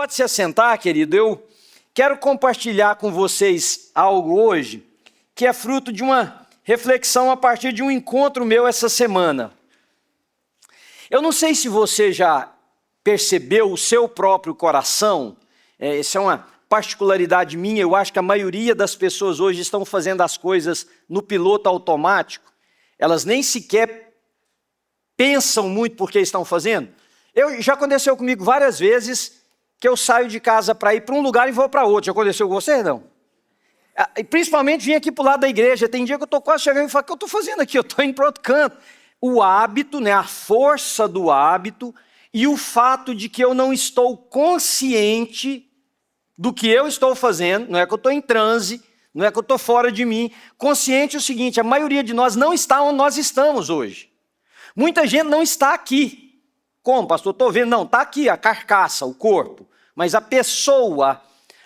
Pode se assentar, querido. Eu quero compartilhar com vocês algo hoje que é fruto de uma reflexão a partir de um encontro meu essa semana. Eu não sei se você já percebeu o seu próprio coração, essa é uma particularidade minha, eu acho que a maioria das pessoas hoje estão fazendo as coisas no piloto automático, elas nem sequer pensam muito por que estão fazendo. Já aconteceu comigo várias vezes que eu saio de casa para ir para um lugar e vou para outro. Já aconteceu com você, não? E principalmente vim aqui para o lado da igreja. Tem dia que eu estou quase chegando e falo, o que eu estou fazendo aqui? Eu estou indo para outro canto. O hábito, a força do hábito e o fato de que eu não estou consciente do que eu estou fazendo, não é que eu estou em transe, não é que eu estou fora de mim. Consciente é o seguinte, a maioria de nós não está onde nós estamos hoje. Muita gente não está aqui. Como, pastor? Estou vendo. Não, está aqui a carcaça, o corpo. Mas a pessoa,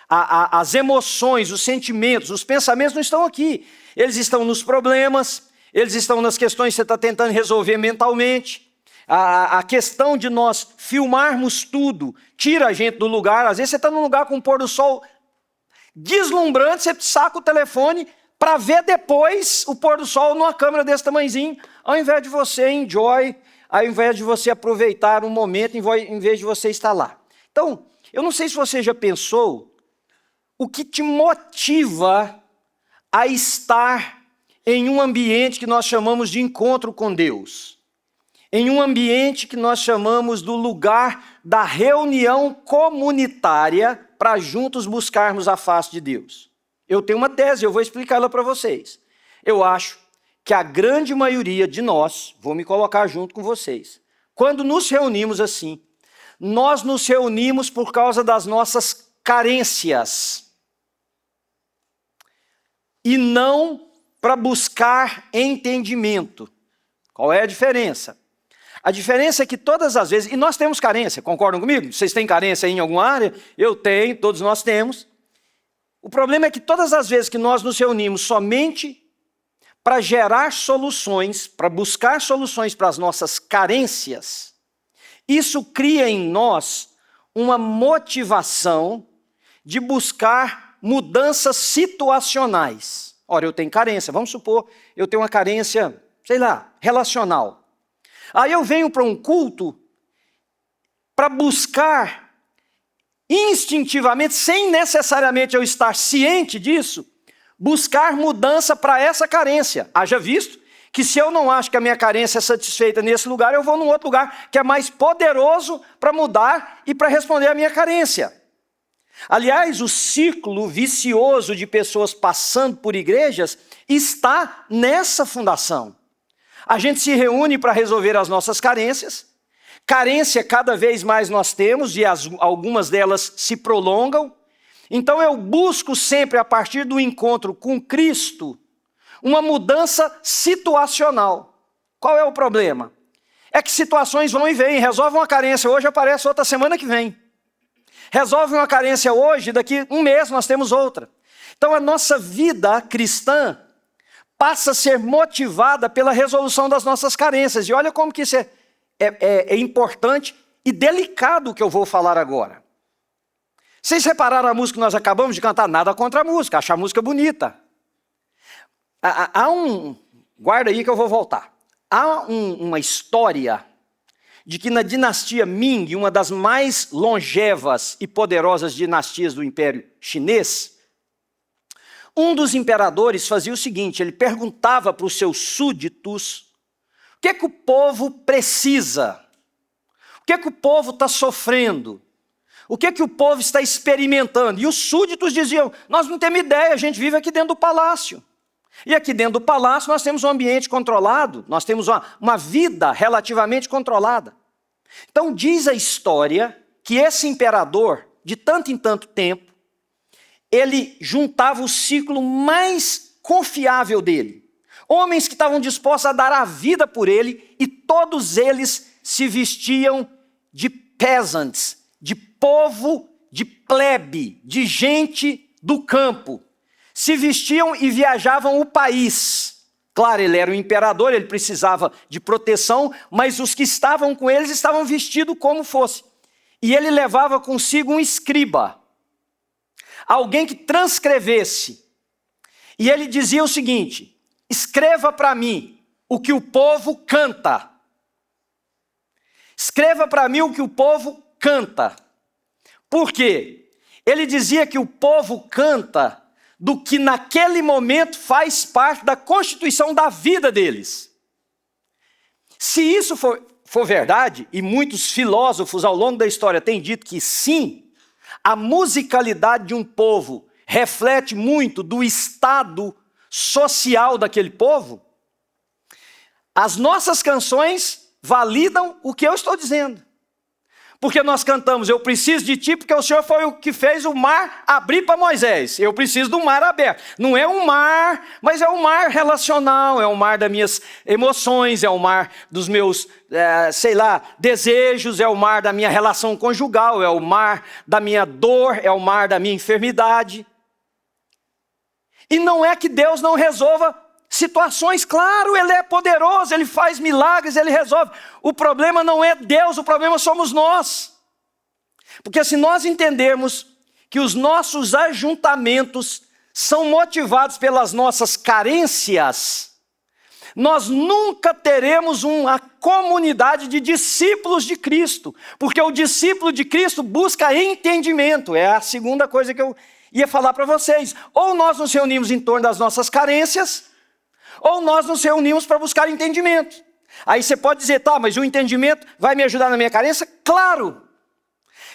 as emoções, os sentimentos, os pensamentos não estão aqui. Eles estão nos problemas, eles estão nas questões que você está tentando resolver mentalmente. A questão de nós filmarmos tudo tira a gente do lugar. Às vezes você está num lugar com um pôr do sol deslumbrante, você saca o telefone para ver depois o pôr do sol numa câmera desse tamanhozinho, ao invés de você enjoy, ao invés de você aproveitar um momento, em vez de você estar lá. Então, eu não sei se você já pensou o que te motiva a estar em um ambiente que nós chamamos de encontro com Deus. Em um ambiente que nós chamamos do lugar da reunião comunitária para juntos buscarmos a face de Deus. Eu tenho uma tese, eu vou explicá-la para vocês. Eu acho que a grande maioria de nós, vou me colocar junto com vocês, quando nos reunimos assim, nós nos reunimos por causa das nossas carências e não para buscar entendimento. Qual é a diferença? A diferença é que todas as vezes, e nós temos carência, concordam comigo? Vocês têm carência em alguma área? Eu tenho, todos nós temos. O problema é que todas as vezes que nós nos reunimos somente para gerar soluções, para buscar soluções para as nossas carências, isso cria em nós uma motivação de buscar mudanças situacionais. Ora, eu tenho carência, vamos supor, eu tenho uma carência, relacional. Aí eu venho para um culto para buscar instintivamente, sem necessariamente eu estar ciente disso, buscar mudança para essa carência. Haja visto que se eu não acho que a minha carência é satisfeita nesse lugar, eu vou num outro lugar que é mais poderoso para mudar e para responder à minha carência. Aliás, o ciclo vicioso de pessoas passando por igrejas está nessa fundação. A gente se reúne para resolver as nossas carências. Carência cada vez mais nós temos e algumas delas se prolongam. Então eu busco sempre, a partir do encontro com Cristo, uma mudança situacional. Qual é o problema? É que situações vão e vêm. Resolve uma carência hoje, aparece outra semana que vem. Resolve uma carência hoje, daqui um mês nós temos outra. Então a nossa vida cristã passa a ser motivada pela resolução das nossas carências. E olha como que isso é importante e delicado o que eu vou falar agora. Vocês repararam a música que nós acabamos de cantar? Nada contra a música, acho a música bonita. Guarda aí que eu vou voltar. Há uma história de que na dinastia Ming, uma das mais longevas e poderosas dinastias do Império Chinês, um dos imperadores fazia o seguinte, ele perguntava para os seus súditos o que é que o povo precisa, o que é que o povo está sofrendo, o que é que o povo está experimentando. E os súditos diziam, nós não temos ideia, a gente vive aqui dentro do palácio. E aqui dentro do palácio nós temos um ambiente controlado, nós temos uma vida relativamente controlada. Então diz a história que esse imperador, de tanto em tanto tempo, ele juntava o ciclo mais confiável dele. Homens que estavam dispostos a dar a vida por ele, e todos eles se vestiam de peasants, de povo, de plebe, de gente do campo. Se vestiam e viajavam o país. Claro, ele era o imperador, ele precisava de proteção, mas os que estavam com eles estavam vestidos como fosse. e ele levava consigo um escriba, alguém que transcrevesse. E ele dizia o seguinte: escreva para mim o que o povo canta. Escreva para mim o que o povo canta. Por quê? Ele dizia que o povo canta do que naquele momento faz parte da constituição da vida deles. Se isso for verdade, e muitos filósofos ao longo da história têm dito que sim, a musicalidade de um povo reflete muito do estado social daquele povo, as nossas canções validam o que eu estou dizendo. Porque nós cantamos, eu preciso de ti, porque o Senhor foi o que fez o mar abrir para Moisés. Eu preciso do mar aberto. Não é um mar, mas é um mar relacional, é o mar das minhas emoções, é o mar dos meus, desejos, é o mar da minha relação conjugal, é o mar da minha dor, é o mar da minha enfermidade. E não é que Deus não resolva situações, claro, Ele é poderoso, Ele faz milagres, Ele resolve. O problema não é Deus, o problema somos nós. Porque se nós entendermos que os nossos ajuntamentos são motivados pelas nossas carências, nós nunca teremos uma comunidade de discípulos de Cristo. Porque o discípulo de Cristo busca entendimento. É a segunda coisa que eu ia falar para vocês. Ou nós nos reunimos em torno das nossas carências, ou nós nos reunimos para buscar entendimento. Aí você pode dizer, tá, mas o entendimento vai me ajudar na minha carência? Claro!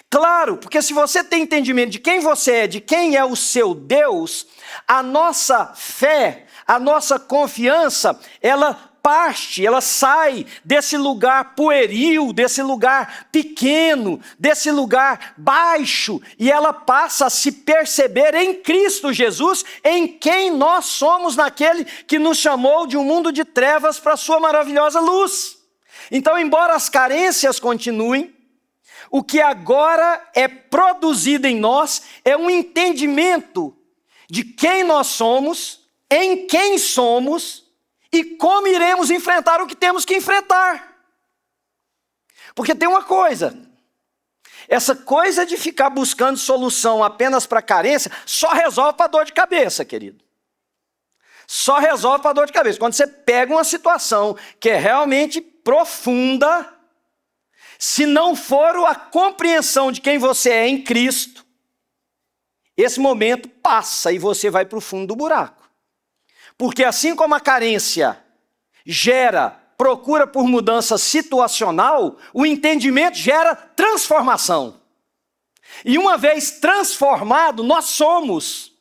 Claro, porque se você tem entendimento de quem você é, de quem é o seu Deus, a nossa fé, a nossa confiança, ela parte, ela sai desse lugar pueril, desse lugar pequeno, desse lugar baixo, e ela passa a se perceber em Cristo Jesus, em quem nós somos, naquele que nos chamou de um mundo de trevas para a sua maravilhosa luz. Então, embora as carências continuem, o que agora é produzido em nós é um entendimento de quem nós somos, em quem somos, e como iremos enfrentar o que temos que enfrentar. Porque tem uma coisa, essa coisa de ficar buscando solução apenas para carência, só resolve para dor de cabeça, querido. Só resolve para dor de cabeça. Quando você pega uma situação que é realmente profunda, se não for a compreensão de quem você é em Cristo, esse momento passa e você vai para o fundo do buraco. Porque assim como a carência procura por mudança situacional, o entendimento gera transformação. E uma vez transformado, nós somos.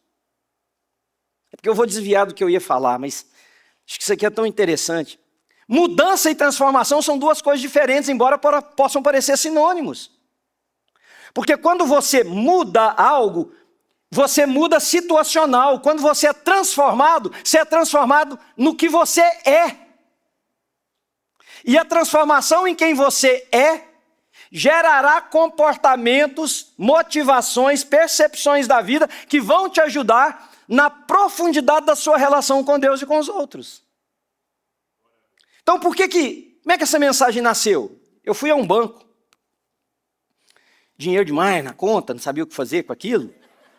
É porque eu vou desviar do que eu ia falar, mas acho que isso aqui é tão interessante. Mudança e transformação são duas coisas diferentes, embora possam parecer sinônimos. Porque quando você muda algo, você muda situacional. Quando você é transformado no que você é. E a transformação em quem você é gerará comportamentos, motivações, percepções da vida que vão te ajudar na profundidade da sua relação com Deus e com os outros. Então, como é que essa mensagem nasceu? Eu fui a um banco. Dinheiro demais na conta, não sabia o que fazer com aquilo.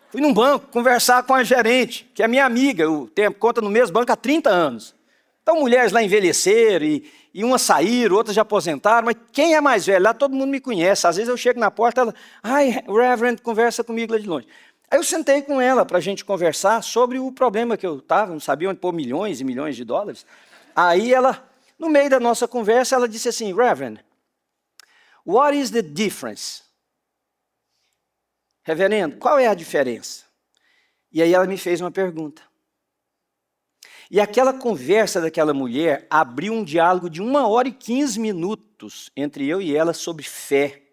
Fui num banco conversar com a gerente, que é minha amiga, eu tenho conta no mesmo banco há 30 anos. Então, mulheres lá envelheceram, e umas saíram, outras já aposentaram, mas quem é mais velho? Lá todo mundo me conhece. Às vezes eu chego na porta, ela, Reverend, conversa comigo lá de longe. Aí eu sentei com ela para a gente conversar sobre o problema que eu estava, não sabia onde pôr milhões e milhões de dólares. Aí ela, no meio da nossa conversa, ela disse assim, Reverend, what is the difference? Reverendo, qual é a diferença? E aí ela me fez uma pergunta. E aquela conversa daquela mulher abriu um diálogo de 1 hora e 15 minutos entre eu e ela sobre fé,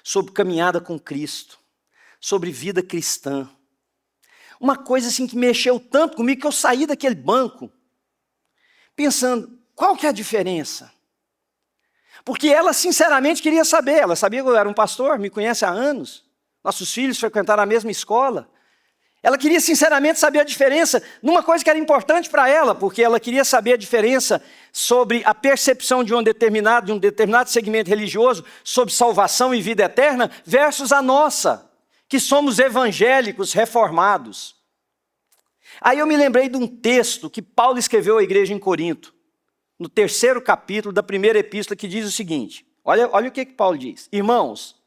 sobre caminhada com Cristo, sobre vida cristã. Uma coisa assim que mexeu tanto comigo que eu saí daquele banco pensando, qual que é a diferença? Porque ela sinceramente queria saber, ela sabia que eu era um pastor, me conhece há anos. Nossos filhos frequentaram a mesma escola. Ela queria sinceramente saber a diferença numa coisa que era importante para ela, porque ela queria saber a diferença sobre a percepção de um determinado segmento religioso sobre salvação e vida eterna versus a nossa, que somos evangélicos reformados. Aí eu me lembrei de um texto que Paulo escreveu à igreja em Corinto, no 3º capítulo da primeira epístola, que diz o seguinte, olha o que Paulo diz: irmãos,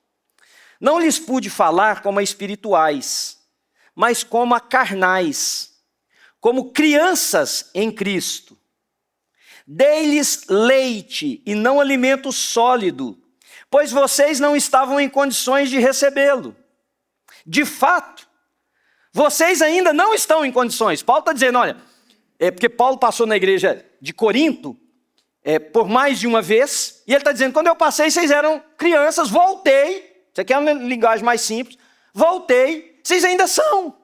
não lhes pude falar como a espirituais, mas como a carnais, como crianças em Cristo. Dei-lhes leite e não alimento sólido, pois vocês não estavam em condições de recebê-lo. De fato, vocês ainda não estão em condições. Paulo está dizendo, olha, porque Paulo passou na igreja de Corinto por mais de uma vez, e ele está dizendo, quando eu passei, vocês eram crianças, voltei, isso aqui é uma linguagem mais simples, voltei, vocês ainda são.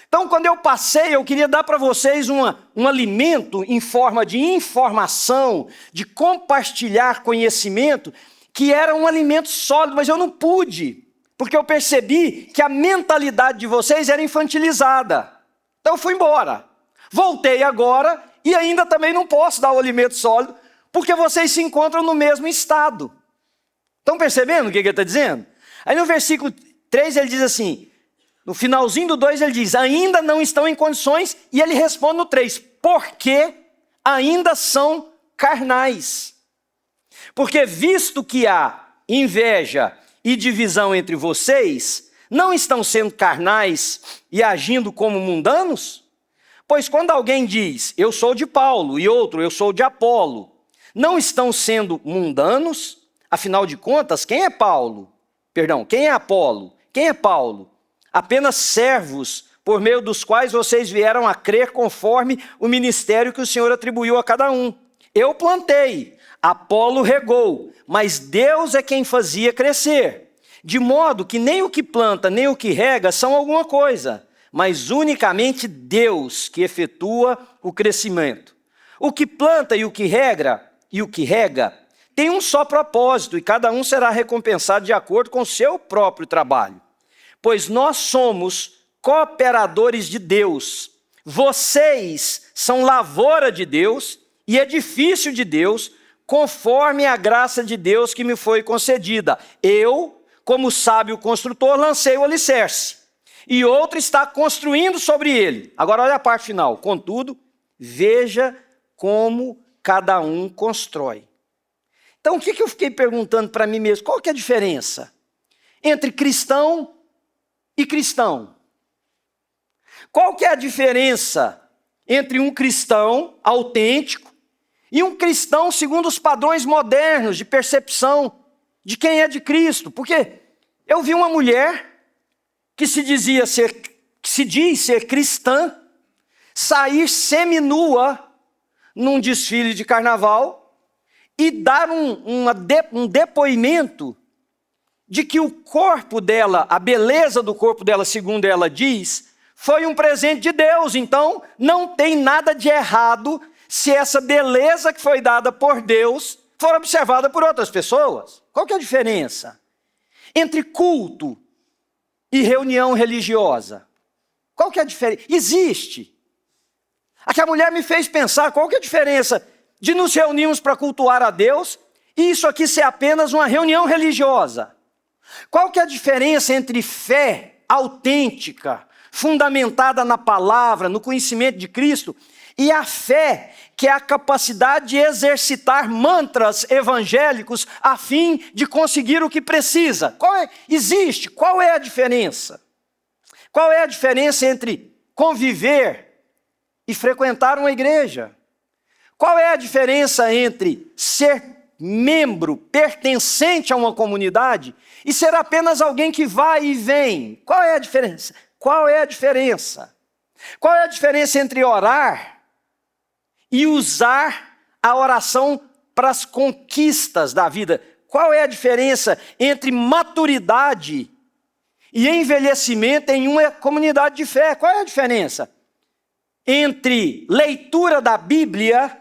Então, quando eu passei, eu queria dar para vocês um alimento em forma de informação, de compartilhar conhecimento, que era um alimento sólido, mas eu não pude, porque eu percebi que a mentalidade de vocês era infantilizada. Então eu fui embora. Voltei agora e ainda também não posso dar o alimento sólido, porque vocês se encontram no mesmo estado. Estão percebendo o que ele está dizendo? Aí no versículo 3 ele diz assim, no finalzinho do 2 ele diz, ainda não estão em condições, e ele responde no 3, porque ainda são carnais. Porque visto que há inveja e divisão entre vocês, não estão sendo carnais e agindo como mundanos? Pois quando alguém diz, eu sou de Paulo, e outro, eu sou de Apolo, não estão sendo mundanos? Afinal de contas, quem é Paulo? Perdão, quem é Apolo? Quem é Paulo? Apenas servos, por meio dos quais vocês vieram a crer conforme o ministério que o Senhor atribuiu a cada um. Eu plantei, Apolo regou, mas Deus é quem fazia crescer. De modo que nem o que planta, nem o que rega são alguma coisa, mas unicamente Deus que efetua o crescimento. O que planta e o que rega tem um só propósito, e cada um será recompensado de acordo com o seu próprio trabalho. Pois nós somos cooperadores de Deus. Vocês são lavoura de Deus e edifício de Deus, conforme a graça de Deus que me foi concedida. Eu, como sábio construtor, lancei o alicerce, e outro está construindo sobre ele. Agora olha a parte final. Contudo, veja como cada um constrói. Então o que eu fiquei perguntando para mim mesmo? Qual que é a diferença entre cristão e cristão? Qual que é a diferença entre um cristão autêntico e um cristão segundo os padrões modernos de percepção de quem é de Cristo? Porque eu vi uma mulher que se diz ser cristã, sair seminua num desfile de carnaval e dar um depoimento de que o corpo dela, a beleza do corpo dela, segundo ela diz, foi um presente de Deus. Então, não tem nada de errado se essa beleza que foi dada por Deus for observada por outras pessoas. Qual que é a diferença entre culto e reunião religiosa? Qual que é a diferença? Existe. A mulher me fez pensar qual que é a diferença de nos reunirmos para cultuar a Deus e isso aqui ser apenas uma reunião religiosa. Qual que é a diferença entre fé autêntica, fundamentada na palavra, no conhecimento de Cristo, e a fé que é a capacidade de exercitar mantras evangélicos a fim de conseguir o que precisa? Existe. Qual é a diferença? Qual é a diferença entre conviver e frequentar uma igreja? Qual é a diferença entre ser membro pertencente a uma comunidade e ser apenas alguém que vai e vem? Qual é a diferença? Qual é a diferença? Qual é a diferença entre orar e usar a oração para as conquistas da vida? Qual é a diferença entre maturidade e envelhecimento em uma comunidade de fé? Qual é a diferença entre leitura da Bíblia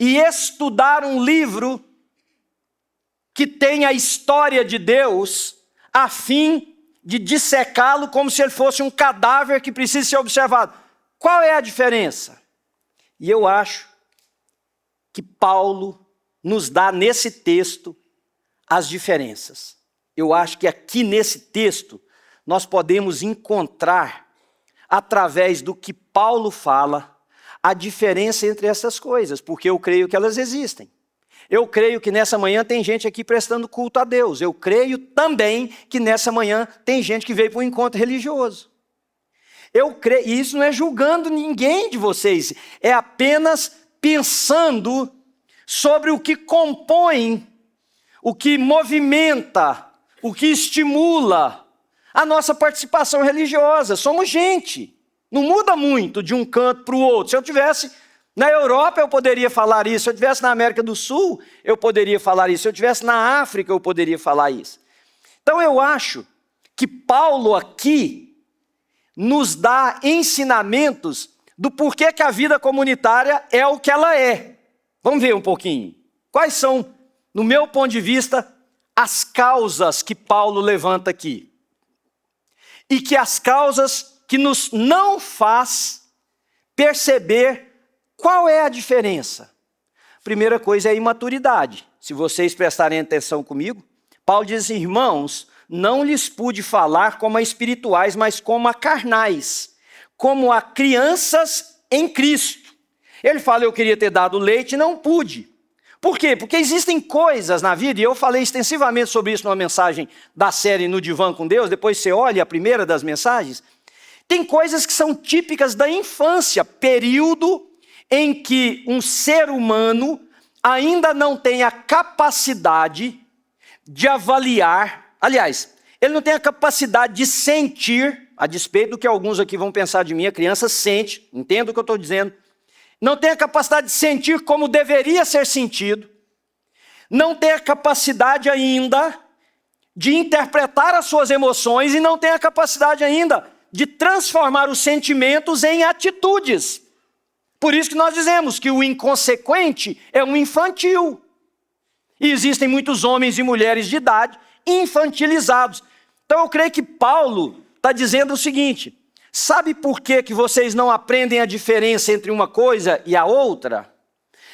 e estudar um livro que tem a história de Deus a fim de dissecá-lo como se ele fosse um cadáver que precisa ser observado. Qual é a diferença? E eu acho que Paulo nos dá nesse texto as diferenças. Eu acho que aqui nesse texto nós podemos encontrar, através do que Paulo fala, a diferença entre essas coisas, porque eu creio que elas existem. Eu creio que nessa manhã tem gente aqui prestando culto a Deus. Eu creio também que nessa manhã tem gente que veio para um encontro religioso. Eu creio, e isso não é julgando ninguém de vocês, é apenas pensando sobre o que compõe, o que movimenta, o que estimula a nossa participação religiosa. Somos gente, não muda muito de um canto para o outro. Se eu tivesse na Europa, eu poderia falar isso. Se eu estivesse na América do Sul, eu poderia falar isso. Se eu estivesse na África, eu poderia falar isso. Então eu acho que Paulo aqui nos dá ensinamentos do porquê que a vida comunitária é o que ela é. Vamos ver um pouquinho. Quais são, no meu ponto de vista, as causas que Paulo levanta aqui? E que as causas que nos não faz perceber qual é a diferença. Primeira coisa é a imaturidade. Se vocês prestarem atenção comigo, Paulo diz assim: irmãos, não lhes pude falar como a espirituais, mas como a carnais, como a crianças em Cristo. Ele fala, eu queria ter dado leite e não pude. Por quê? Porque existem coisas na vida, e eu falei extensivamente sobre isso numa mensagem da série No Divã com Deus, depois você olha a primeira das mensagens. Tem coisas que são típicas da infância, período em que um ser humano ainda não tem a capacidade de avaliar, aliás, ele não tem a capacidade de sentir, a despeito do que alguns aqui vão pensar de mim, a criança sente, entenda o que eu estou dizendo, não tem a capacidade de sentir como deveria ser sentido, não tem a capacidade ainda de interpretar as suas emoções e não tem a capacidade ainda de transformar os sentimentos em atitudes. Por isso que nós dizemos que o inconsequente é um infantil. E existem muitos homens e mulheres de idade infantilizados. Então eu creio que Paulo está dizendo o seguinte: sabe por que vocês não aprendem a diferença entre uma coisa e a outra?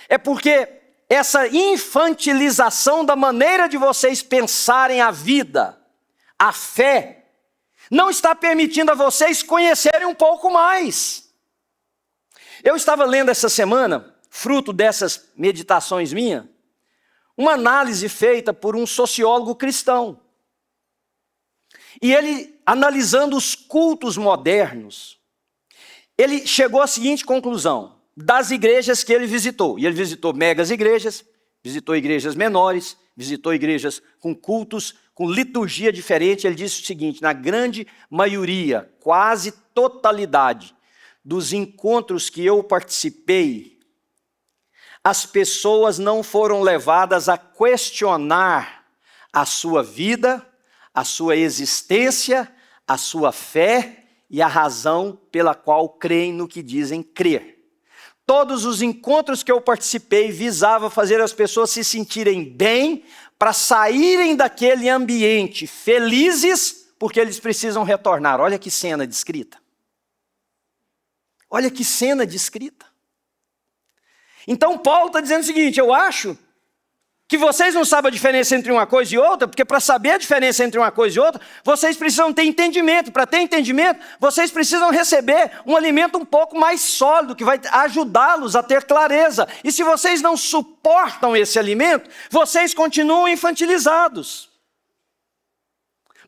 É porque essa infantilização da maneira de vocês pensarem a vida, a fé, não está permitindo a vocês conhecerem um pouco mais. Eu estava lendo essa semana, fruto dessas meditações minhas, uma análise feita por um sociólogo cristão. E ele, analisando os cultos modernos, ele chegou à seguinte conclusão, das igrejas que ele visitou. E ele visitou megas igrejas, visitou igrejas menores, visitou igrejas com cultos, com liturgia diferente. Ele disse o seguinte: na grande maioria, quase totalidade dos encontros que eu participei, as pessoas não foram levadas a questionar a sua vida, a sua existência, a sua fé e a razão pela qual creem no que dizem crer. Todos os encontros que eu participei visavam fazer as pessoas se sentirem bem para saírem daquele ambiente felizes, porque eles precisam retornar. Olha que cena descrita. Olha que cena descrita. Então Paulo está dizendo o seguinte: eu acho que vocês não sabem a diferença entre uma coisa e outra, porque para saber a diferença entre uma coisa e outra, vocês precisam ter entendimento. Para ter entendimento, vocês precisam receber um alimento um pouco mais sólido, que vai ajudá-los a ter clareza. E se vocês não suportam esse alimento, vocês continuam infantilizados.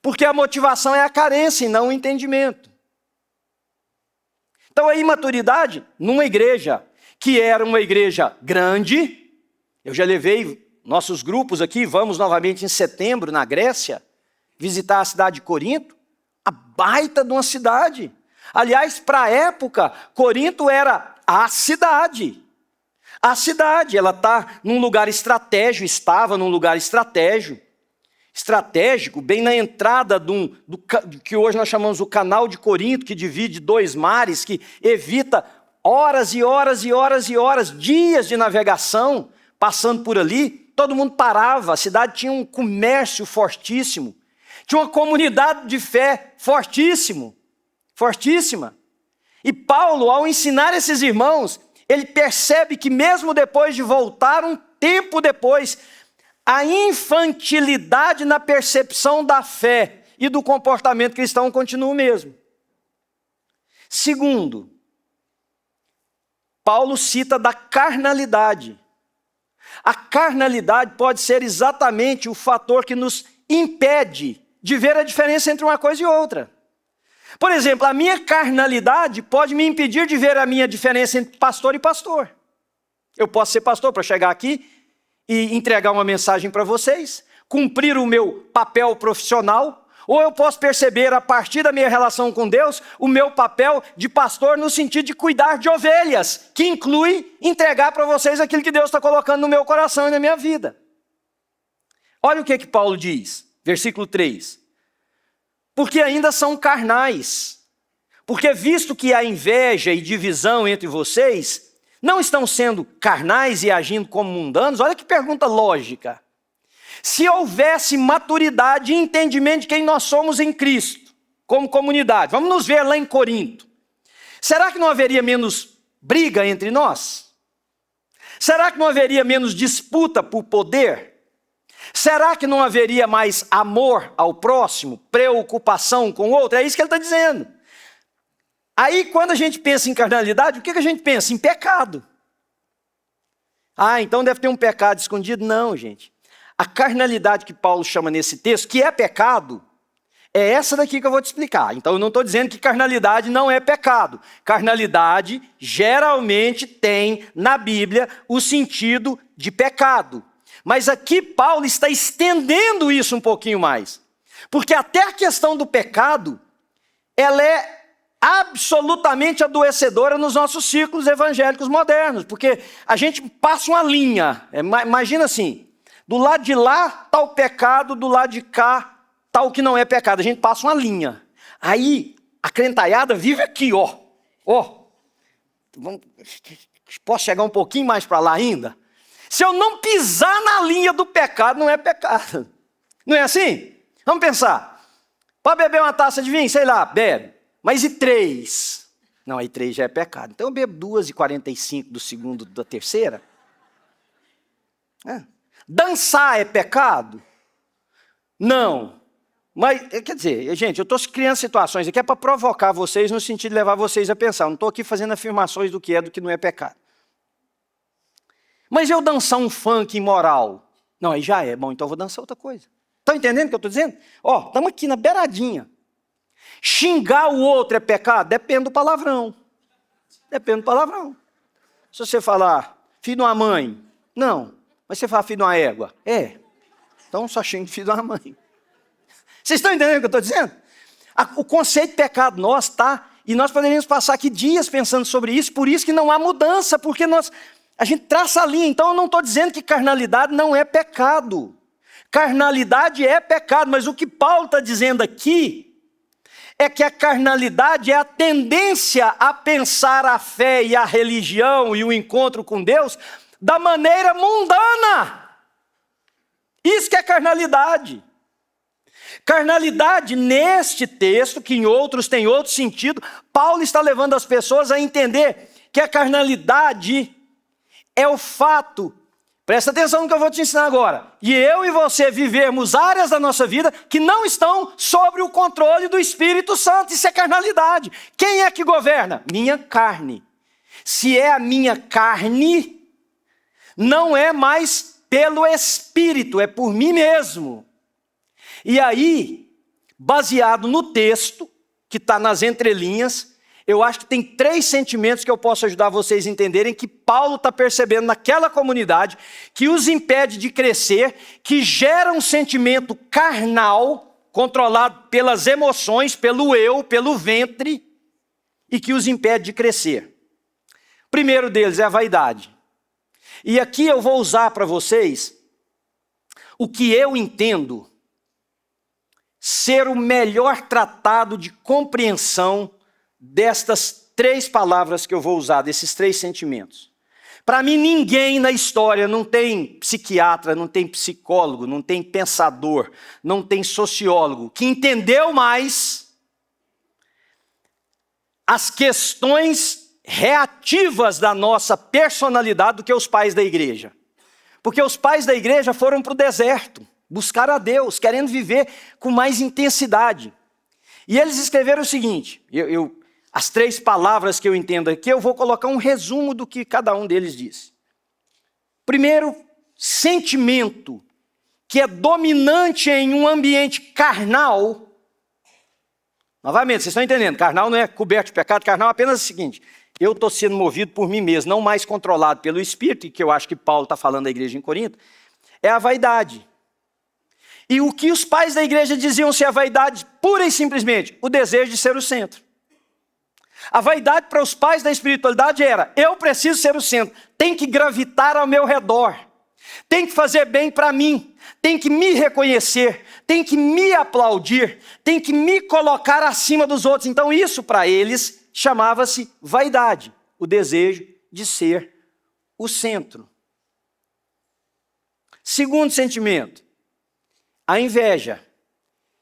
Porque a motivação é a carência e não o entendimento. Então a imaturidade, numa igreja que era uma igreja grande, eu já levei nossos grupos aqui, vamos novamente em setembro na Grécia, visitar a cidade de Corinto, a baita de uma cidade. Aliás, para a época, Corinto era a cidade. A cidade, ela está num lugar estratégico, estava num lugar estratégico, bem na entrada do que hoje nós chamamos o Canal de Corinto, que divide dois mares, que evita horas e horas e horas e horas, dias de navegação, passando por ali. Todo mundo parava, a cidade tinha um comércio fortíssimo. Tinha uma comunidade de fé fortíssima. E Paulo, ao ensinar esses irmãos, ele percebe que mesmo depois de voltar um tempo depois, a infantilidade na percepção da fé e do comportamento cristão continua o mesmo. Segundo, Paulo cita da carnalidade. A carnalidade pode ser exatamente o fator que nos impede de ver a diferença entre uma coisa e outra. Por exemplo, a minha carnalidade pode me impedir de ver a minha diferença entre pastor e pastor. Eu posso ser pastor para chegar aqui e entregar uma mensagem para vocês, cumprir o meu papel profissional, ou eu posso perceber, a partir da minha relação com Deus, o meu papel de pastor no sentido de cuidar de ovelhas, que inclui entregar para vocês aquilo que Deus está colocando no meu coração e na minha vida. Olha o que Paulo diz, versículo 3. Porque ainda são carnais, porque visto que há inveja e divisão entre vocês, não estão sendo carnais e agindo como mundanos? Olha que pergunta lógica. Se houvesse maturidade e entendimento de quem nós somos em Cristo, como comunidade, vamos nos ver lá em Corinto. Será que não haveria menos briga entre nós? Será que não haveria menos disputa por poder? Será que não haveria mais amor ao próximo, preocupação com o outro? É isso que ele está dizendo. Aí, quando a gente pensa em carnalidade, o que a gente pensa? Em pecado. Ah, então deve ter um pecado escondido? Não, gente. A carnalidade que Paulo chama nesse texto, que é pecado, é essa daqui que eu vou te explicar. Então eu não estou dizendo que carnalidade não é pecado. Carnalidade geralmente tem na Bíblia o sentido de pecado. Mas aqui Paulo está estendendo isso um pouquinho mais. Porque até a questão do pecado, ela é absolutamente adoecedora nos nossos círculos evangélicos modernos. Porque a gente passa uma linha, imagina assim, do lado de lá está o pecado, do lado de cá está o que não é pecado. A gente passa uma linha. Aí a crentaiada vive aqui, ó. Posso chegar um pouquinho mais para lá ainda? Se eu não pisar na linha do pecado, não é pecado. Não é assim? Vamos pensar. Para beber uma taça de vinho, sei lá, bebe. Mas e 3? Não, aí 3 já é pecado. Então eu bebo 2,45 do segundo da terceira. Dançar é pecado? Não. Mas, quer dizer, gente, eu estou criando situações aqui para provocar vocês no sentido de levar vocês a pensar. Eu não estou aqui fazendo afirmações do que é e do que não é pecado. Mas eu dançar um funk imoral? Não, aí já é. Bom, então eu vou dançar outra coisa. Estão entendendo o que eu estou dizendo? Estamos aqui na beiradinha. Xingar o outro é pecado? Depende do palavrão. Se você falar, filho de uma mãe, não. Mas você fala filho de uma égua? É. Então só xinga filho de uma mãe. Vocês estão entendendo o que eu estou dizendo? O conceito de pecado nosso está, e nós poderíamos passar aqui dias pensando sobre isso, por isso que não há mudança, porque a gente traça a linha. Então eu não estou dizendo que carnalidade não é pecado. Carnalidade é pecado, mas o que Paulo está dizendo aqui é que a carnalidade é a tendência a pensar a fé e a religião e o encontro com Deus da maneira mundana. Isso que é carnalidade. Carnalidade, neste texto, que em outros tem outro sentido, Paulo está levando as pessoas a entender que a carnalidade é o fato, presta atenção no que eu vou te ensinar agora, e eu e você vivermos áreas da nossa vida que não estão sob o controle do Espírito Santo. Isso é carnalidade. Quem é que governa? Minha carne. Se é a minha carne, não é mais pelo Espírito, é por mim mesmo. E aí, baseado no texto, que está nas entrelinhas, eu acho que tem 3 sentimentos que eu posso ajudar vocês a entenderem que Paulo está percebendo naquela comunidade, que os impede de crescer, que gera um sentimento carnal, controlado pelas emoções, pelo eu, pelo ventre, e que os impede de crescer. O primeiro deles é a vaidade. E aqui eu vou usar para vocês o que eu entendo ser o melhor tratado de compreensão destas 3 palavras que eu vou usar, desses 3 sentimentos. Para mim, ninguém na história, não tem psiquiatra, não tem psicólogo, não tem pensador, não tem sociólogo, que entendeu mais as questões reativas da nossa personalidade do que os pais da igreja. Porque os pais da igreja foram para o deserto, buscar a Deus, querendo viver com mais intensidade. E eles escreveram o seguinte, as 3 palavras que eu entendo aqui, eu vou colocar um resumo do que cada um deles disse. Primeiro, sentimento, que é dominante em um ambiente carnal. Novamente, vocês estão entendendo, carnal não é coberto de pecado, carnal é apenas o seguinte, eu estou sendo movido por mim mesmo, não mais controlado pelo Espírito, e que eu acho que Paulo está falando da igreja em Corinto, é a vaidade. E o que os pais da igreja diziam ser a vaidade, pura e simplesmente, o desejo de ser o centro. A vaidade para os pais da espiritualidade era, eu preciso ser o centro, tem que gravitar ao meu redor, tem que fazer bem para mim, tem que me reconhecer, tem que me aplaudir, tem que me colocar acima dos outros. Então isso para eles chamava-se vaidade, o desejo de ser o centro. Segundo sentimento, a inveja.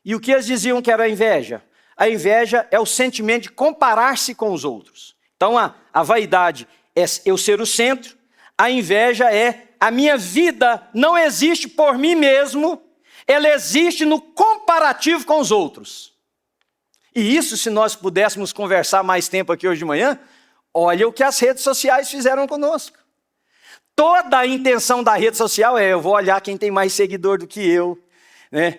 E o que eles diziam que era a inveja? A inveja é o sentimento de comparar-se com os outros. Então a vaidade é eu ser o centro, a inveja é a minha vida não existe por mim mesmo, ela existe no comparativo com os outros. E isso, se nós pudéssemos conversar mais tempo aqui hoje de manhã, olha o que as redes sociais fizeram conosco. Toda a intenção da rede social é, eu vou olhar quem tem mais seguidor do que eu. Né?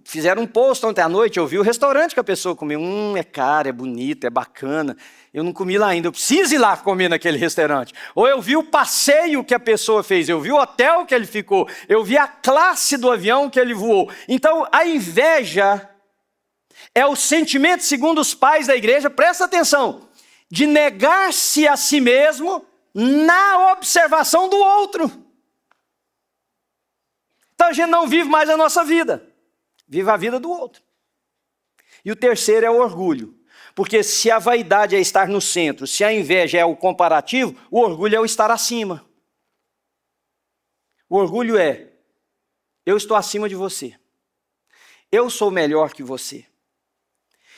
Fizeram um post ontem à noite, eu vi o restaurante que a pessoa comeu. É caro, é bonito, é bacana. Eu não comi lá ainda, eu preciso ir lá comer naquele restaurante. Ou eu vi o passeio que a pessoa fez, eu vi o hotel que ele ficou, eu vi a classe do avião que ele voou. Então a inveja é o sentimento, segundo os pais da igreja, presta atenção, de negar-se a si mesmo na observação do outro. Então a gente não vive mais a nossa vida, vive a vida do outro. E o terceiro é o orgulho. Porque se a vaidade é estar no centro, se a inveja é o comparativo, o orgulho é o estar acima. O orgulho é, eu estou acima de você. Eu sou melhor que você.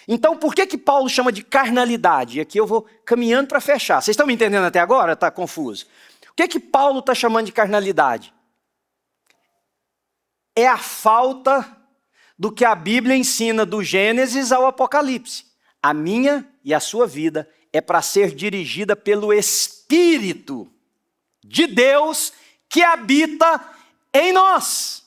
Então por que Paulo chama de carnalidade? E aqui eu vou caminhando para fechar. Vocês estão me entendendo até agora? Está confuso. O que Paulo está chamando de carnalidade? É a falta do que a Bíblia ensina do Gênesis ao Apocalipse. A minha e a sua vida é para ser dirigida pelo Espírito de Deus que habita em nós.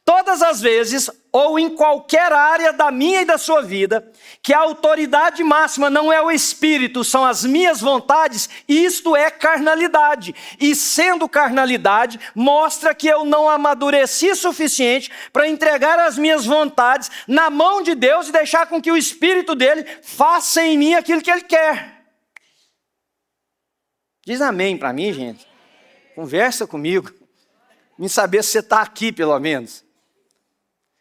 Todas as vezes, ou em qualquer área da minha e da sua vida, que a autoridade máxima não é o Espírito, são as minhas vontades, isto é carnalidade. E sendo carnalidade, mostra que eu não amadureci suficiente para entregar as minhas vontades na mão de Deus e deixar com que o Espírito dele faça em mim aquilo que ele quer. Diz amém para mim, gente. Conversa comigo. Me saber se você está aqui, pelo menos.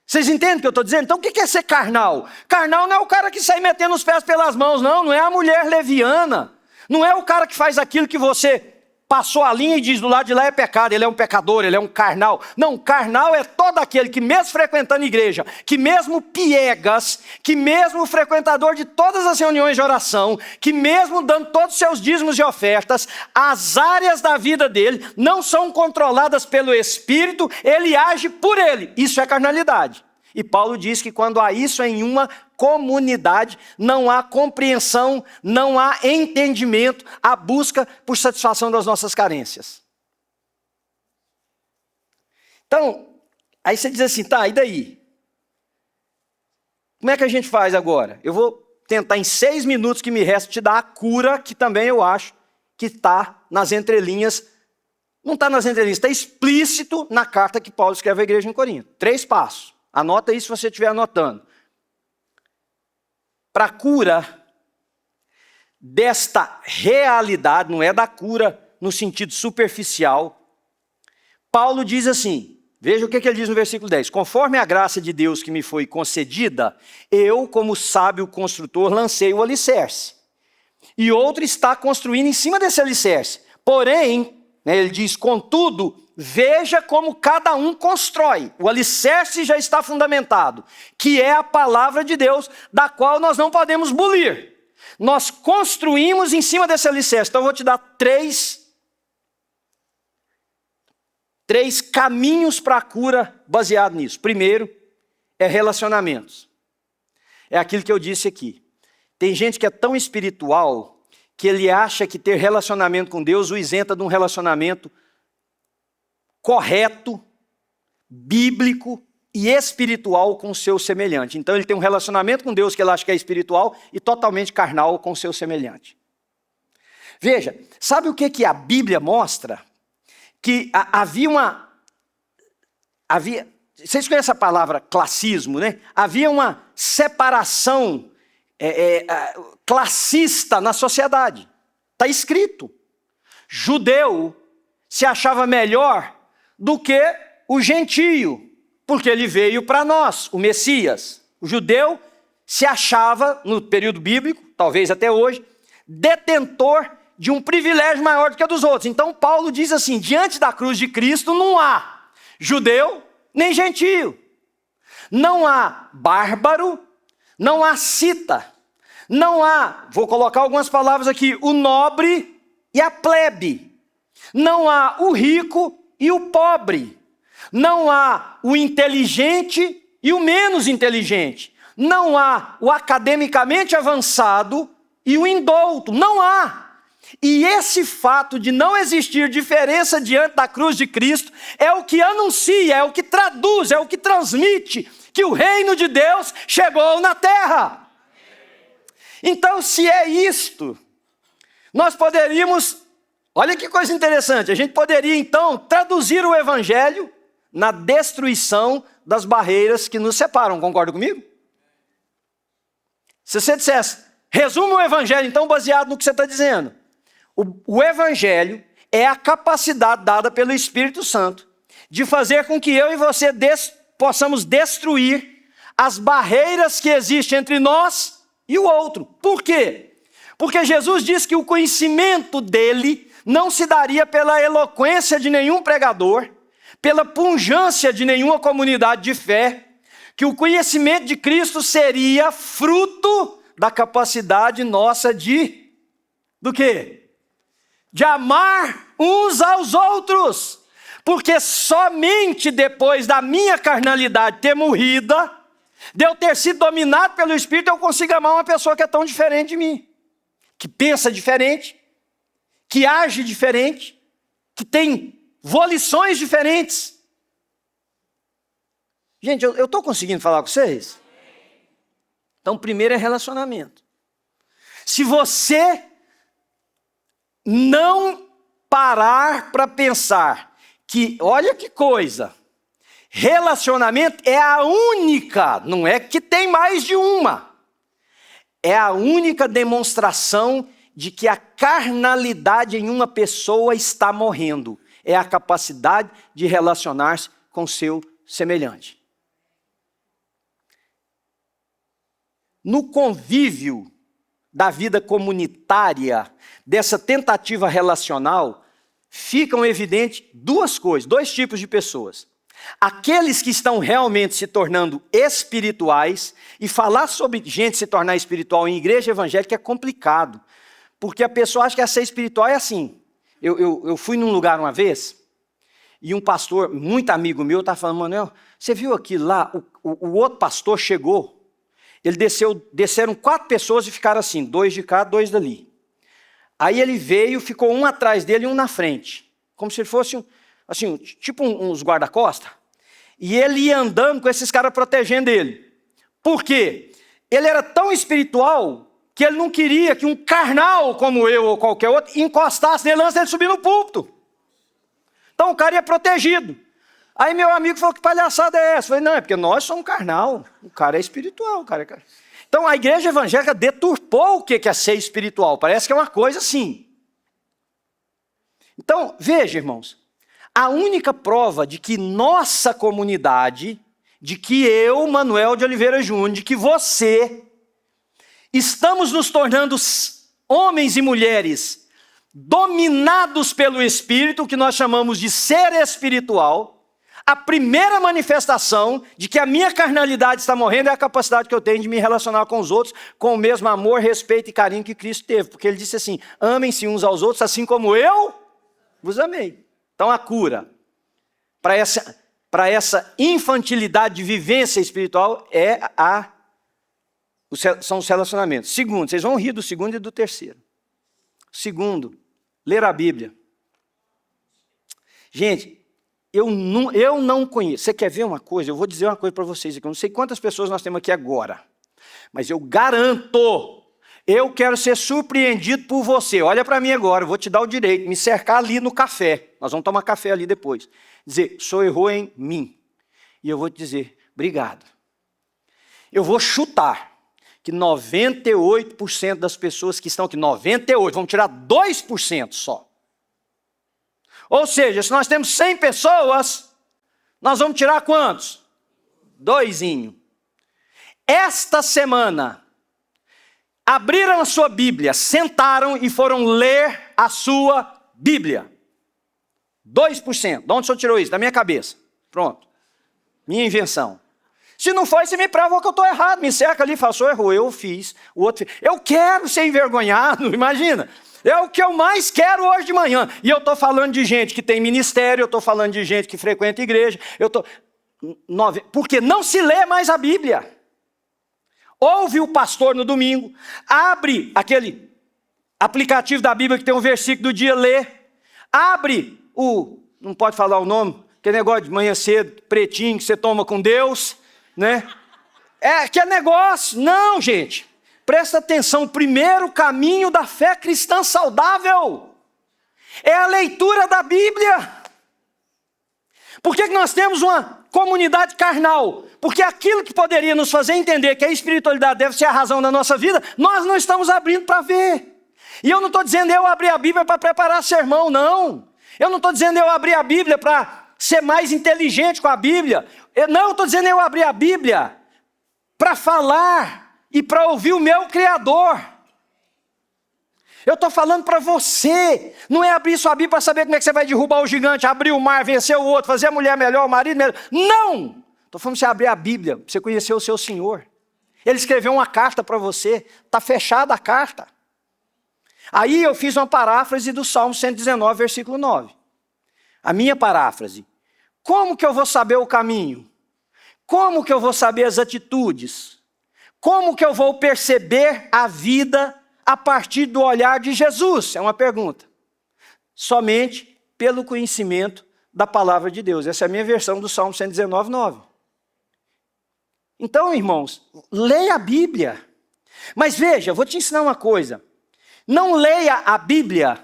Vocês entendem o que eu estou dizendo? Então o que é ser carnal? Carnal não é o cara que sai metendo os pés pelas mãos, não é a mulher leviana. Não é o cara que faz aquilo que você passou a linha e diz do lado de lá é pecado, ele é um pecador, ele é um carnal. Não, carnal é todo aquele que mesmo frequentando igreja, que mesmo piegas, que mesmo frequentador de todas as reuniões de oração, que mesmo dando todos os seus dízimos e ofertas, as áreas da vida dele não são controladas pelo Espírito, ele age por ele. Isso é carnalidade. E Paulo diz que quando há isso em uma comunidade, não há compreensão, não há entendimento, há busca por satisfação das nossas carências. Então, aí você diz assim, tá, e daí? Como é que a gente faz agora? Eu vou tentar em 6 minutos que me resta te dar a cura, que também eu acho que está nas entrelinhas. Não está nas entrelinhas, está explícito na carta que Paulo escreve à igreja em Corinto. 3 passos. Anota isso se você estiver anotando. Para a cura desta realidade, não é da cura no sentido superficial, Paulo diz assim, veja o que ele diz no versículo 10. Conforme a graça de Deus que me foi concedida, eu, como sábio construtor, lancei o alicerce. e outro está construindo em cima desse alicerce. Porém, né, ele diz, contudo, veja como cada um constrói. O alicerce já está fundamentado, que é a palavra de Deus, da qual nós não podemos bulir. Nós construímos em cima desse alicerce. Então eu vou te dar três caminhos para a cura baseado nisso. Primeiro, é relacionamentos. É aquilo que eu disse aqui. Tem gente que é tão espiritual que ele acha que ter relacionamento com Deus o isenta de um relacionamento correto, bíblico e espiritual com o seu semelhante. Então ele tem um relacionamento com Deus que ele acha que é espiritual e totalmente carnal com o seu semelhante. Veja, sabe o que a Bíblia mostra? Que vocês conhecem a palavra classismo, né? Havia uma separação classista na sociedade. Está escrito. Judeu se achava melhor do que o gentio, porque ele veio para nós, o Messias. O judeu se achava, no período bíblico, talvez até hoje, detentor de um privilégio maior do que o dos outros. Então Paulo diz assim, diante da cruz de Cristo não há judeu nem gentio. Não há bárbaro, não há cita. Não há, vou colocar algumas palavras aqui, o nobre e a plebe. Não há o rico e o pobre. Não há o inteligente e o menos inteligente. Não há o academicamente avançado e o indouto. Não há. E esse fato de não existir diferença diante da cruz de Cristo é o que anuncia, é o que traduz, é o que transmite que o reino de Deus chegou na terra. Então, se é isto, nós poderíamos, olha que coisa interessante, a gente poderia então traduzir o evangelho na destruição das barreiras que nos separam, concorda comigo? Se você dissesse, resume o evangelho então baseado no que você está dizendo. O evangelho é a capacidade dada pelo Espírito Santo de fazer com que eu e você possamos destruir as barreiras que existem entre nós e o outro. Por quê? Porque Jesus disse que o conhecimento dele não se daria pela eloquência de nenhum pregador, pela pujança de nenhuma comunidade de fé, que o conhecimento de Cristo seria fruto da capacidade nossa do quê? De amar uns aos outros, porque somente depois da minha carnalidade ter morrido, de eu ter sido dominado pelo Espírito, eu consigo amar uma pessoa que é tão diferente de mim, que pensa diferente, que age diferente, que tem volições diferentes. Gente, eu estou conseguindo falar com vocês? Então, primeiro é relacionamento. Se você não parar para pensar que, olha que coisa, relacionamento é a única, não é que tem mais de uma, é a única demonstração de que a carnalidade em uma pessoa está morrendo. É a capacidade de relacionar-se com seu semelhante. No convívio da vida comunitária, dessa tentativa relacional, ficam evidentes duas coisas, dois tipos de pessoas. Aqueles que estão realmente se tornando espirituais, e falar sobre gente se tornar espiritual em igreja evangélica é complicado, porque a pessoa acha que ser espiritual é assim. Eu fui num lugar uma vez, e um pastor, muito amigo meu, estava falando, Manuel, você viu aquilo lá? O outro pastor chegou, desceram 4 pessoas e ficaram assim, 2 de cá, 2 dali. Aí ele veio, ficou um atrás dele e um na frente, como se ele fosse assim, tipo uns guarda-costas. E ele ia andando com esses caras protegendo ele. Por quê? Ele era tão espiritual que ele não queria que um carnal como eu ou qualquer outro encostasse nele antes dele subir no púlpito. Então o cara ia protegido. Aí meu amigo falou, que palhaçada é essa? Eu falei, não, é porque nós somos carnal, o cara é espiritual. Então a igreja evangélica deturpou o que é ser espiritual, parece que é uma coisa assim. Então, veja, irmãos, a única prova de que nossa comunidade, de que eu, Manuel de Oliveira Júnior, de que você, estamos nos tornando homens e mulheres dominados pelo Espírito, que nós chamamos de ser espiritual, a primeira manifestação de que a minha carnalidade está morrendo é a capacidade que eu tenho de me relacionar com os outros com o mesmo amor, respeito e carinho que Cristo teve. Porque ele disse assim, amem-se uns aos outros assim como eu vos amei. Então a cura para essa infantilidade de vivência espiritual são os relacionamentos. Segundo, vocês vão rir do segundo e do terceiro. Segundo, ler a Bíblia. Gente, eu não conheço. Você quer ver uma coisa? Eu vou dizer uma coisa para vocês aqui. Eu não sei quantas pessoas nós temos aqui agora. Mas eu garanto, eu quero ser surpreendido por você. Olha para mim agora, eu vou te dar o direito de me cercar ali no café. Nós vamos tomar café ali depois. Dizer, o senhor errou em mim. E eu vou te dizer, obrigado. Eu vou chutar que 98% das pessoas que estão aqui, 98%, vamos tirar 2% só. Ou seja, se nós temos 100 pessoas, nós vamos tirar quantos? 2. Esta semana, abriram a sua Bíblia, sentaram e foram ler a sua Bíblia. 2%. De onde o senhor tirou isso? Da minha cabeça. Pronto. Minha invenção. Se não foi, você me prova que eu estou errado. Me cerca ali e fala, o senhor errou, eu fiz, o outro fez. Eu quero ser envergonhado, imagina. É o que eu mais quero hoje de manhã. E eu estou falando de gente que tem ministério, eu estou falando de gente que frequenta igreja. Porque não se lê mais a Bíblia. Ouve o pastor no domingo, abre aquele aplicativo da Bíblia que tem um versículo do dia, lê. Abre não pode falar o nome, aquele negócio de manhã cedo, pretinho, que você toma com Deus, né? Que é negócio. Não, gente. Presta atenção, o primeiro caminho da fé cristã saudável é a leitura da Bíblia. Por que nós temos uma comunidade carnal? Porque aquilo que poderia nos fazer entender que a espiritualidade deve ser a razão da nossa vida, nós não estamos abrindo para ver. E eu não estou dizendo eu abrir a Bíblia para preparar sermão, não. Eu não estou dizendo eu abrir a Bíblia para ser mais inteligente com a Bíblia. Eu estou dizendo eu abrir a Bíblia para falar e para ouvir o meu Criador. Eu estou falando para você, não é abrir sua Bíblia para saber como é que você vai derrubar o gigante, abrir o mar, vencer o outro, fazer a mulher melhor, o marido melhor. Não! Estou falando para você abrir a Bíblia, para você conhecer o seu Senhor. Ele escreveu uma carta para você, está fechada a carta. Aí eu fiz uma paráfrase do Salmo 119, versículo 9. A minha paráfrase. Como que eu vou saber o caminho? Como que eu vou saber as atitudes? Como que eu vou perceber a vida a partir do olhar de Jesus? É uma pergunta. Somente pelo conhecimento da palavra de Deus. Essa é a minha versão do Salmo 119, 9. Então, irmãos, leia a Bíblia. Mas veja, vou te ensinar uma coisa. Não leia a Bíblia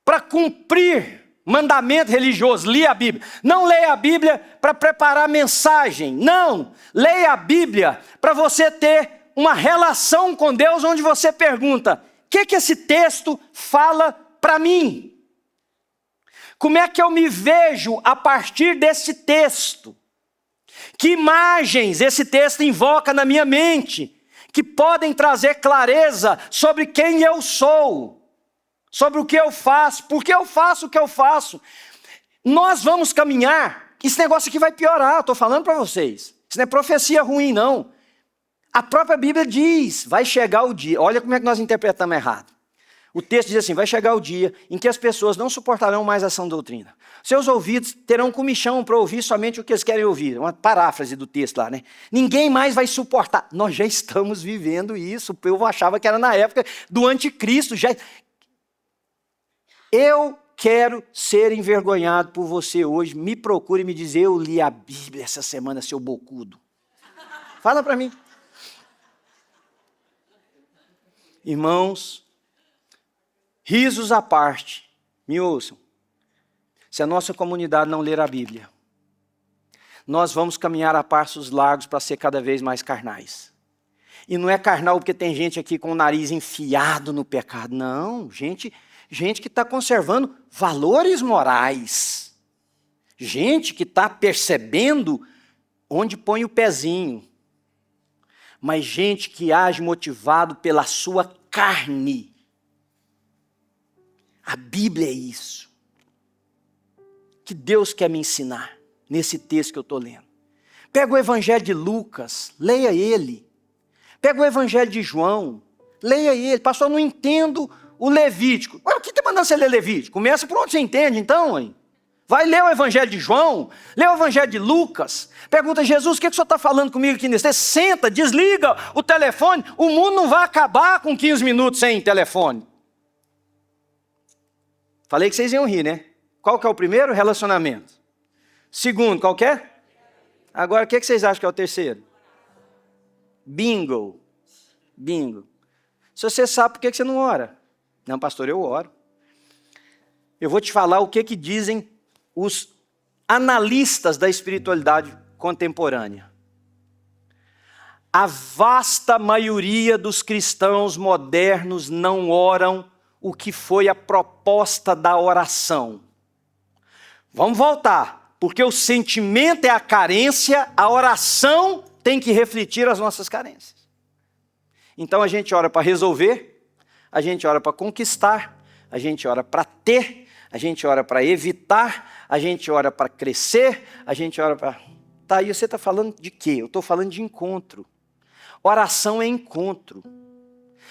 para cumprir mandamento religioso, leia a Bíblia. Não leia a Bíblia para preparar mensagem. Não, leia a Bíblia para você ter uma relação com Deus onde você pergunta, o que esse texto fala para mim? Como é que eu me vejo a partir desse texto? Que imagens esse texto invoca na minha mente, que podem trazer clareza sobre quem eu sou, sobre o que eu faço, por que eu faço o que eu faço. Nós vamos caminhar, esse negócio aqui vai piorar, eu estou falando para vocês. Isso não é profecia ruim, não. A própria Bíblia diz, vai chegar o dia, olha como é que nós interpretamos errado. O texto diz assim, vai chegar o dia em que as pessoas não suportarão mais a sã doutrina. Seus ouvidos terão comichão para ouvir somente o que eles querem ouvir. Uma paráfrase do texto lá, né? Ninguém mais vai suportar. Nós já estamos vivendo isso. O povo achava que era na época do anticristo. Eu quero ser envergonhado por você hoje. Me procure e me diz, eu li a Bíblia essa semana, seu bocudo. Fala para mim. Irmãos, risos à parte, me ouçam. Se a nossa comunidade não ler a Bíblia, nós vamos caminhar a passos largos para ser cada vez mais carnais. E não é carnal porque tem gente aqui com o nariz enfiado no pecado. Não, gente que está conservando valores morais. Gente que está percebendo onde põe o pezinho. Mas gente que age motivado pela sua carne. A Bíblia é isso. Que Deus quer me ensinar nesse texto que eu estou lendo. Pega o Evangelho de Lucas, leia ele. Pega o Evangelho de João, leia ele. Pastor, eu não entendo o Levítico. Ué, o que está mandando você ler Levítico? Começa por onde você entende, então, hein? Vai ler o Evangelho de João, lê o Evangelho de Lucas. Pergunta, Jesus, o que o senhor está falando comigo aqui nesse texto? Senta, desliga o telefone. O mundo não vai acabar com 15 minutos sem telefone. Falei que vocês iam rir, né? Qual que é o primeiro? Relacionamento. Segundo, qual que é? Agora, o que vocês acham que é o terceiro? Bingo. Bingo. Se você sabe, por que você não ora? Não, pastor, eu oro. Eu vou te falar o que dizem os analistas da espiritualidade contemporânea. A vasta maioria dos cristãos modernos não oram o que foi a proposta da oração. Vamos voltar, porque o sentimento é a carência, a oração tem que refletir as nossas carências. Então a gente ora para resolver, a gente ora para conquistar, a gente ora para ter, a gente ora para evitar, a gente ora para crescer, a gente ora para... Tá, e você está falando de quê? Eu estou falando de encontro. Oração é encontro.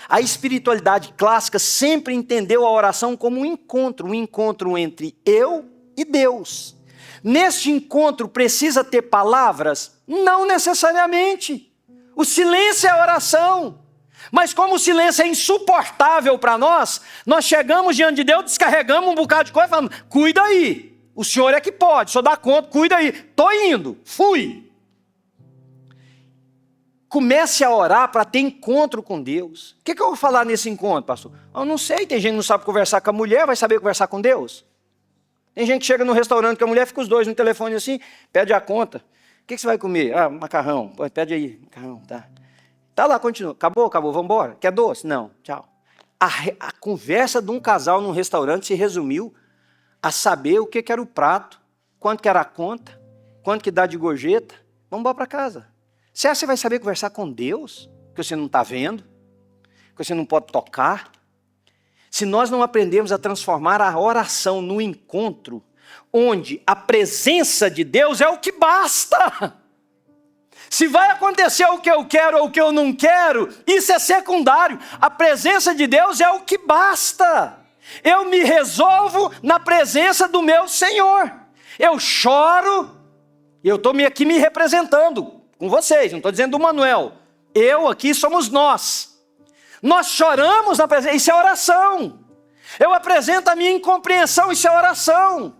A espiritualidade clássica sempre entendeu a oração como um encontro entre eu e Deus. Neste encontro precisa ter palavras? Não necessariamente. O silêncio é oração. Mas como o silêncio é insuportável para nós chegamos diante de Deus, descarregamos um bocado de coisa e falamos, cuida aí, o Senhor é que pode, o Senhor dá conta, cuida aí. Estou indo, fui. Comece a orar para ter encontro com Deus. O que eu vou falar nesse encontro, pastor? Eu não sei, tem gente que não sabe conversar com a mulher, vai saber conversar com Deus? Tem gente que chega no restaurante com a mulher, fica os dois no telefone assim, pede a conta. O que você vai comer? Ah, macarrão. Pede aí, macarrão, tá. Tá lá, continua. Acabou, vamos embora. Quer doce? Não, tchau. A conversa de um casal num restaurante se resumiu a saber o que era o prato, quanto que era a conta, quanto que dá de gorjeta. Vamos embora para casa. Você acha que você vai saber conversar com Deus? Que você não está vendo? Que você não pode tocar? Se nós não aprendemos a transformar a oração no encontro, onde a presença de Deus é o que basta. Se vai acontecer o que eu quero ou o que eu não quero, isso é secundário. A presença de Deus é o que basta. Eu me resolvo na presença do meu Senhor. Eu choro, e eu estou aqui me representando com vocês, não estou dizendo do Manuel. Eu aqui somos nós. Nós choramos na presença, isso é oração. Eu apresento a minha incompreensão, isso é oração.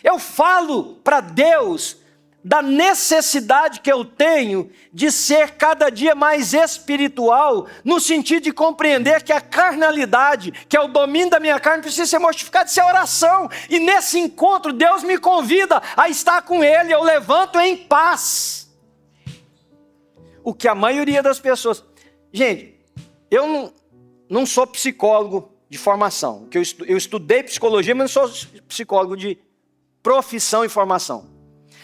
Eu falo para Deus da necessidade que eu tenho de ser cada dia mais espiritual, no sentido de compreender que a carnalidade, que é o domínio da minha carne, precisa ser mortificada, isso é oração. E nesse encontro, Deus me convida a estar com Ele, eu levanto em paz. O que a maioria das pessoas... Gente, eu não sou psicólogo de formação, eu estudei psicologia, mas não sou psicólogo de profissão e formação.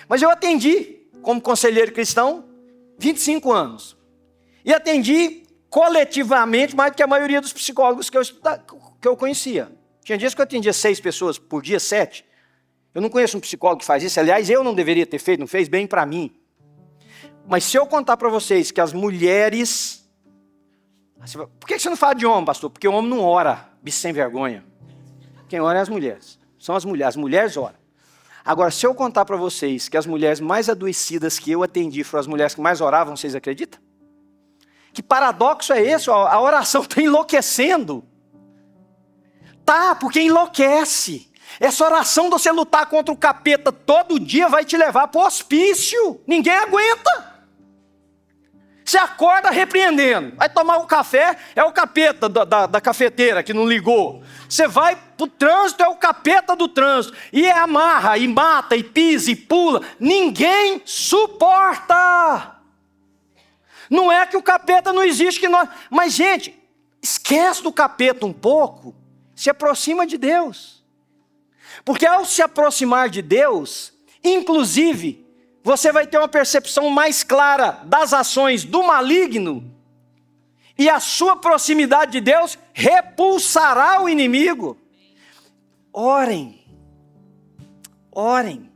Mas eu atendi, como conselheiro cristão, 25 anos. E atendi coletivamente mais do que a maioria dos psicólogos que eu conhecia. Tinha dias que eu atendia 6 pessoas por dia, 7. Eu não conheço um psicólogo que faz isso. Aliás, eu não deveria ter feito, não fez bem para mim. Mas se eu contar para vocês que as mulheres... Por que você não fala de homem, pastor? Porque o homem não ora, bicho sem vergonha. Quem ora é as mulheres. São as mulheres oram. Agora, se eu contar para vocês que as mulheres mais adoecidas que eu atendi foram as mulheres que mais oravam, vocês acreditam? Que paradoxo é esse? A oração está enlouquecendo. Tá, porque enlouquece. Essa oração de você lutar contra o capeta todo dia vai te levar para o hospício. Ninguém aguenta. Você acorda repreendendo. Vai tomar um café, é o capeta da cafeteira que não ligou. Você vai para o trânsito, é o capeta do trânsito. E amarra, e mata, e pisa, e pula. Ninguém suporta. Não é que o capeta não existe que nós... Mas, gente, esquece do capeta um pouco. Se aproxima de Deus. Porque ao se aproximar de Deus, inclusive... você vai ter uma percepção mais clara das ações do maligno e a sua proximidade de Deus repulsará o inimigo. orem. Orem.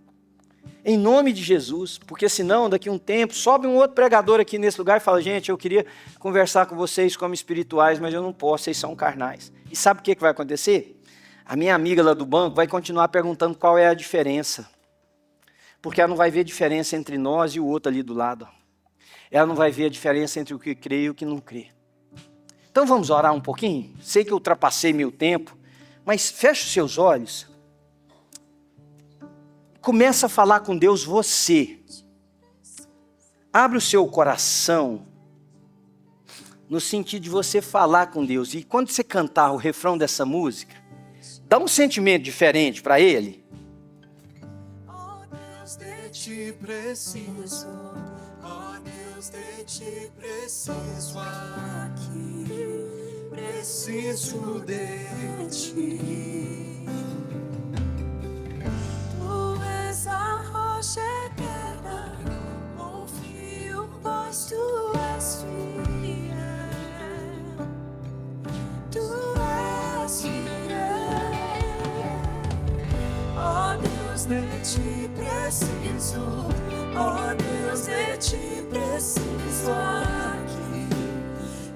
Em nome de Jesus, porque senão daqui a um tempo sobe um outro pregador aqui nesse lugar e fala: gente, eu queria conversar com vocês como espirituais, mas eu não posso, vocês são carnais. E sabe o que vai acontecer? A minha amiga lá do banco vai continuar perguntando qual é a diferença. Porque ela não vai ver diferença entre nós e o outro ali do lado. Ela não vai ver a diferença entre o que crê e o que não crê. Então vamos orar um pouquinho? Sei que eu ultrapassei meu tempo, mas feche os seus olhos. Começa a falar com Deus você. Abre o seu coração no sentido de você falar com Deus. E quando você cantar o refrão dessa música, dá um sentimento diferente para Ele. Oh Deus, de ti preciso. Oh Deus, de ti preciso aqui. Preciso de ti. A rocha eterna, confio, pois tu és fiel. Tu és fiel. Oh Deus, de ti preciso. Oh Deus, de ti preciso aqui.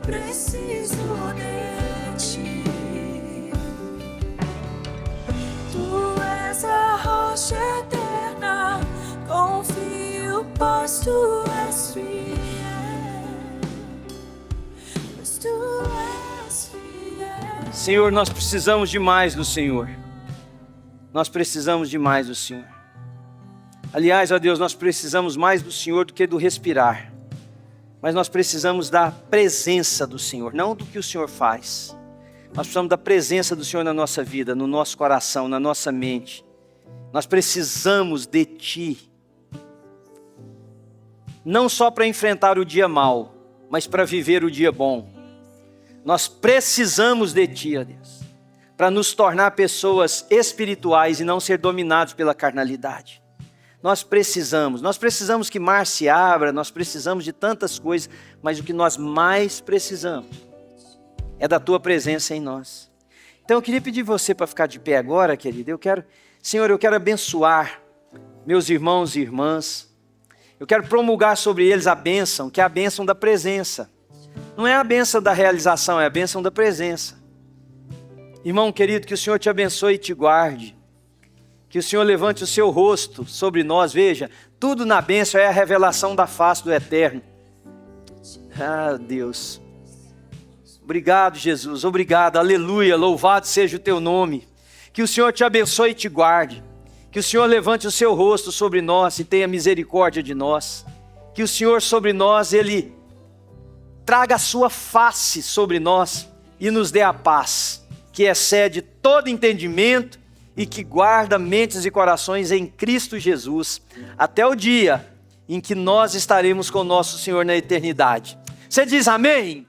Preciso de ti. Tu és a rocha eterna, confio, pois tu és fiel. Pois tu és fiel. Senhor, nós precisamos demais do Senhor. Nós precisamos demais do Senhor. Aliás, ó Deus, nós precisamos mais do Senhor do que do respirar. Mas nós precisamos da presença do Senhor, não do que o Senhor faz. Nós precisamos da presença do Senhor na nossa vida, no nosso coração, na nossa mente. Nós precisamos de Ti. Não só para enfrentar o dia mau, mas para viver o dia bom. Nós precisamos de Ti, ó Deus, para nos tornar pessoas espirituais e não ser dominados pela carnalidade. Nós precisamos que mar se abra, nós precisamos de tantas coisas, mas o que nós mais precisamos é da Tua presença em nós. Então eu queria pedir você para ficar de pé agora, querido. Senhor, eu quero abençoar meus irmãos e irmãs. Eu quero promulgar sobre eles a bênção, que é a bênção da presença. Não é a bênção da realização, é a bênção da presença. Irmão querido, que o Senhor te abençoe e te guarde. Que o Senhor levante o seu rosto sobre nós. Veja, tudo na bênção é a revelação da face do Eterno. Ah, Deus. Obrigado, Jesus. Obrigado. Aleluia. Louvado seja o teu nome. Que o Senhor te abençoe e te guarde. Que o Senhor levante o seu rosto sobre nós e tenha misericórdia de nós. Que o Senhor sobre nós, Ele traga a sua face sobre nós e nos dê a paz, que excede todo entendimento e que guarda mentes e corações em Cristo Jesus, até o dia em que nós estaremos com o nosso Senhor na eternidade. Você diz amém?